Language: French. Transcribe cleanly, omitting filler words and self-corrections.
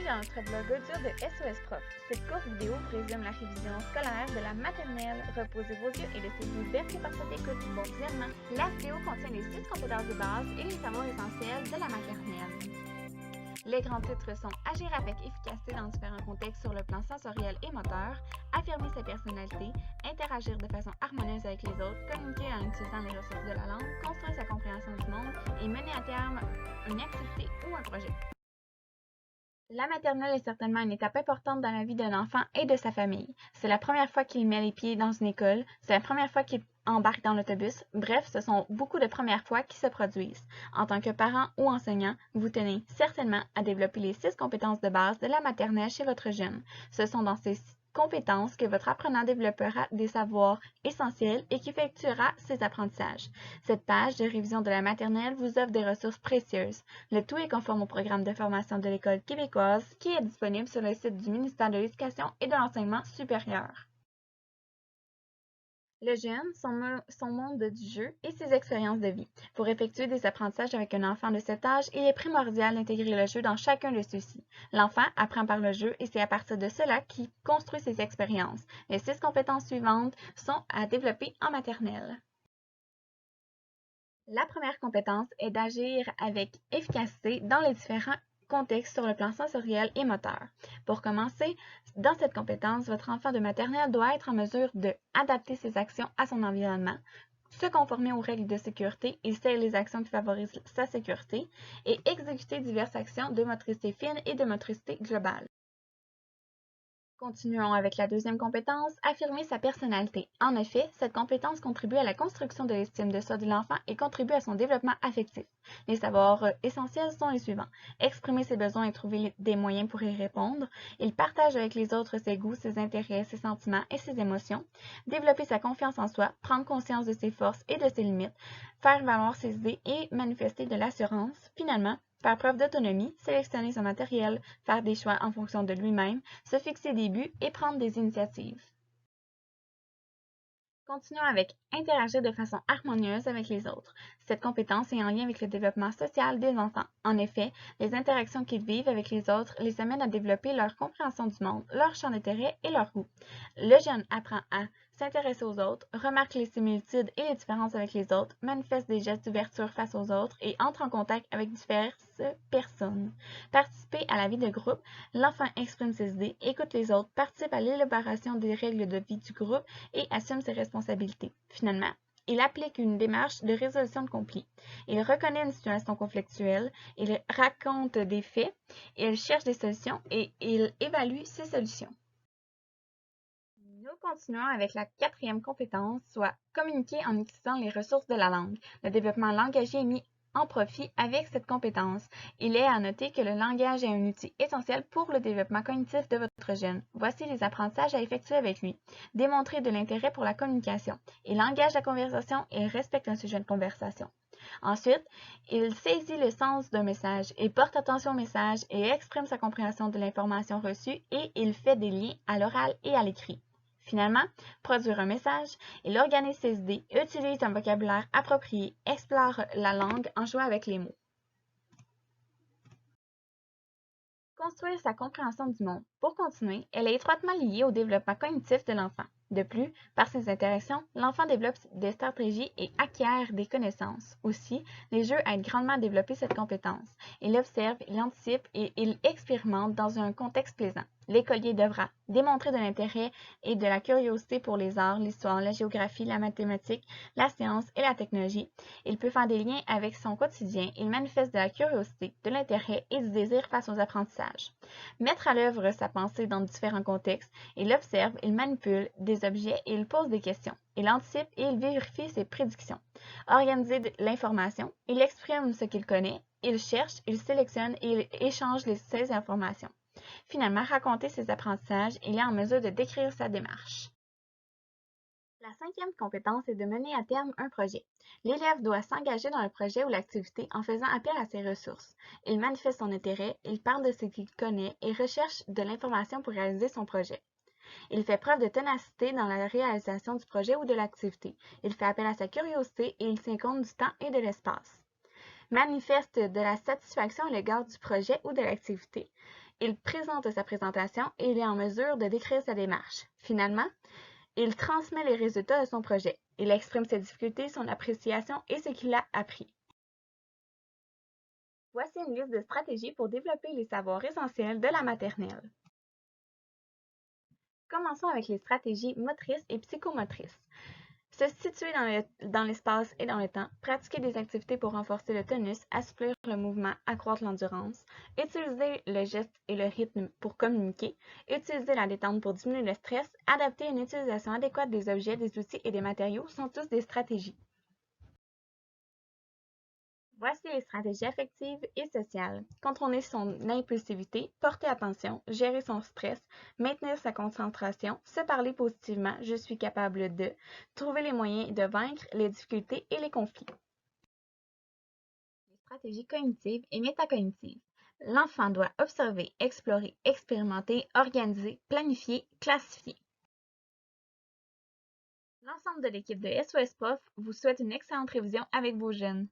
dans notre blog audio de SOS Prof. Cette courte vidéo résume la révision scolaire de la maternelle. Reposez vos yeux et laissez-vous bercer par cette écoute. Bon visionnement! La vidéo contient les 6 compétences de base et les savoirs essentiels de la maternelle. Les grands titres sont agir avec efficacité dans différents contextes sur le plan sensoriel et moteur, affirmer sa personnalité, interagir de façon harmonieuse avec les autres, communiquer en utilisant les ressources de la langue, construire sa compréhension du monde et mener à terme une activité ou un projet. La maternelle est certainement une étape importante dans la vie d'un enfant et de sa famille. C'est la première fois qu'il met les pieds dans une école, c'est la première fois qu'il embarque dans l'autobus. Bref, ce sont beaucoup de premières fois qui se produisent. En tant que parent ou enseignant, vous tenez certainement à développer les 6 compétences de base de la maternelle chez votre jeune. Ce sont dans ces compétences que votre apprenant développera des savoirs essentiels et qu'effectuera ses apprentissages. Cette page de révision de la maternelle vous offre des ressources précieuses. Le tout est conforme au programme de formation de l'École québécoise qui est disponible sur le site du ministère de l'Éducation et de l'Enseignement supérieur. Le jeune, son monde du jeu et ses expériences de vie. Pour effectuer des apprentissages avec un enfant de cet âge, il est primordial d'intégrer le jeu dans chacun de ceux-ci. L'enfant apprend par le jeu et c'est à partir de cela qu'il construit ses expériences. Les 6 compétences suivantes sont à développer en maternelle. La première compétence est d'agir avec efficacité dans les différents contexte sur le plan sensoriel et moteur. Pour commencer, dans cette compétence, votre enfant de maternelle doit être en mesure d'adapter ses actions à son environnement, se conformer aux règles de sécurité et celles les actions qui favorisent sa sécurité, et exécuter diverses actions de motricité fine et de motricité globale. Continuons avec la deuxième compétence, affirmer sa personnalité. En effet, cette compétence contribue à la construction de l'estime de soi de l'enfant et contribue à son développement affectif. Les savoirs essentiels sont les suivants. Exprimer ses besoins et trouver des moyens pour y répondre. Il partage avec les autres ses goûts, ses intérêts, ses sentiments et ses émotions. Développer sa confiance en soi, prendre conscience de ses forces et de ses limites, faire valoir ses idées et manifester de l'assurance. Finalement, faire preuve d'autonomie, sélectionner son matériel, faire des choix en fonction de lui-même, se fixer des buts et prendre des initiatives. Continuons avec interagir de façon harmonieuse avec les autres. Cette compétence est en lien avec le développement social des enfants. En effet, les interactions qu'ils vivent avec les autres les amènent à développer leur compréhension du monde, leur champ d'intérêt et leur goût. Le jeune apprend à s'intéresser aux autres, remarque les similitudes et les différences avec les autres, manifeste des gestes d'ouverture face aux autres et entre en contact avec diverses personnes. Participer à la vie de groupe, l'enfant exprime ses idées, écoute les autres, participe à l'élaboration des règles de vie du groupe et assume ses responsabilités. Finalement, il applique une démarche de résolution de conflits. Il reconnaît une situation conflictuelle, il raconte des faits, il cherche des solutions et il évalue ces solutions. Nous continuons avec la 4e compétence, soit communiquer en utilisant les ressources de la langue. Le développement langagier est mis en profit avec cette compétence. Il est à noter que le langage est un outil essentiel pour le développement cognitif de votre jeune. Voici les apprentissages à effectuer avec lui. Démontrer de l'intérêt pour la communication. Il engage la conversation et respecte un sujet de conversation. Ensuite, il saisit le sens d'un message, il porte attention au message et exprime sa compréhension de l'information reçue et il fait des liens à l'oral et à l'écrit. Finalement, produire un message, il organise ses idées, utilise un vocabulaire approprié, explore la langue en jouant avec les mots. Construire sa compréhension du monde. Pour continuer, elle est étroitement liée au développement cognitif de l'enfant. De plus, par ses interactions, l'enfant développe des stratégies et acquiert des connaissances. Aussi, les jeux aident grandement à développer cette compétence. Il observe, il anticipe et il expérimente dans un contexte plaisant. L'écolier devra démontrer de l'intérêt et de la curiosité pour les arts, l'histoire, la géographie, la mathématique, la science et la technologie. Il peut faire des liens avec son quotidien. Il manifeste de la curiosité, de l'intérêt et du désir face aux apprentissages. Mettre à l'œuvre sa pensée dans différents contextes. Il observe, il manipule des objets et il pose des questions. Il anticipe et il vérifie ses prédictions. Organiser de l'information. Il exprime ce qu'il connaît. Il cherche, il sélectionne et il échange ces informations. Finalement, raconter ses apprentissages, il est en mesure de décrire sa démarche. La 5e compétence est de mener à terme un projet. L'élève doit s'engager dans le projet ou l'activité en faisant appel à ses ressources. Il manifeste son intérêt, il parle de ce qu'il connaît et recherche de l'information pour réaliser son projet. Il fait preuve de ténacité dans la réalisation du projet ou de l'activité. Il fait appel à sa curiosité et il tient compte du temps et de l'espace. Manifeste de la satisfaction à l'égard du projet ou de l'activité. Il présente sa présentation et il est en mesure de décrire sa démarche. Finalement, il transmet les résultats de son projet. Il exprime ses difficultés, son appréciation et ce qu'il a appris. Voici une liste de stratégies pour développer les savoirs essentiels de la maternelle. Commençons avec les stratégies motrices et psychomotrices. Se situer dans l'espace et dans le temps, pratiquer des activités pour renforcer le tonus, assouplir le mouvement, accroître l'endurance, utiliser le geste et le rythme pour communiquer, utiliser la détente pour diminuer le stress, adapter une utilisation adéquate des objets, des outils et des matériaux sont tous des stratégies. Voici les stratégies affectives et sociales. Contrôler son impulsivité, porter attention, gérer son stress, maintenir sa concentration, se parler positivement, je suis capable de, trouver les moyens de vaincre les difficultés et les conflits. Les stratégies cognitives et métacognitives. L'enfant doit observer, explorer, expérimenter, organiser, planifier, classifier. L'ensemble de l'équipe de SOS Prof vous souhaite une excellente révision avec vos jeunes.